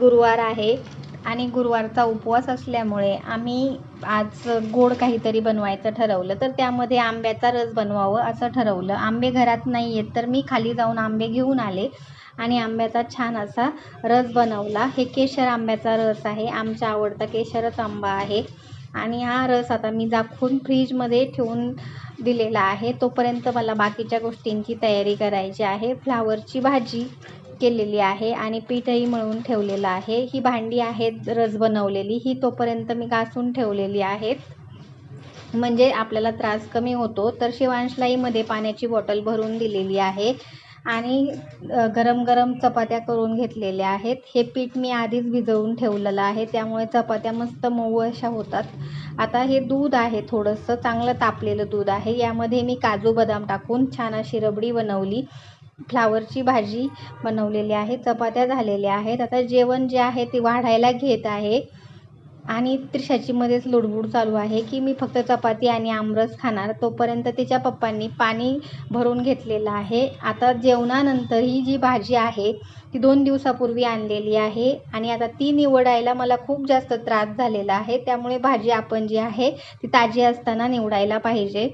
गुरुवार आहे आणि गुरुवारचा उपवास असल्यामुळे आम्ही आज गोड काहीतरी बनवायचं ठरवलं, तर त्यामध्ये आंब्याचा रस बनवावं असं ठरवलं. आंबे घरात नाही आहेत, तर मी खाली जाऊन आंबे घेऊन आले आणि आंब्याचा छान असा रस बनवला. हे केशर आंब्याचा रस आहे, आमचा आवडता केशरच आंबा आहे. आणि हा रस आता मी झाकून फ्रीजमध्ये ठेवून दिलेला आहे. तोपर्यंत मला बाकीच्या गोष्टींची तयारी करायची आहे. फ्लावरची भाजी केलेली आहे आणि पीठही मळून ठेवलेलं आहे. ही भांडी आहेत रस बनवलेली, ही तोपर्यंत मी घासून ठेवलेली आहेत, म्हणजे आपल्याला त्रास कमी होतो. तर शिवांशलाही मध्ये पाण्याची बॉटल भरून दिलेली आहे आणि गरम गरम चपात्या करून घेतलेल्या आहेत. हे पीठ मी आधीच भिजवून ठेवलेलं आहे, त्यामुळे चपात्या मस्त मऊ अशा होतात. आता हे दूध आहे, थोडंसं चांगलं तापलेलं दूध आहे, यामध्ये मी काजू बदाम टाकून छान अशी रबडी बनवली. फ्लावरची भाजी बनवलेली आहे, चपात्या झालेल्या आहेत. आता जेवण जे आहे ते वाढायला घेत आहे आणि त्रिशाची मध्येच लुडबुड चालू आहे की मी फक्त चपाती आणि आमरस खाणार. तोपर्यंत तिच्या पप्पांनी पाणी भरून घेतलेलं आहे. आता जेवणानंतर ही जी भाजी आहे ती 2 दिवसापूर्वी आणलेली आहे आणि आता ती निवडायला मला खूप जास्त त्रास झालेला आहे. त्यामुळे भाजी आपण जी आहे ती ताजी असताना निवडायला पाहिजे.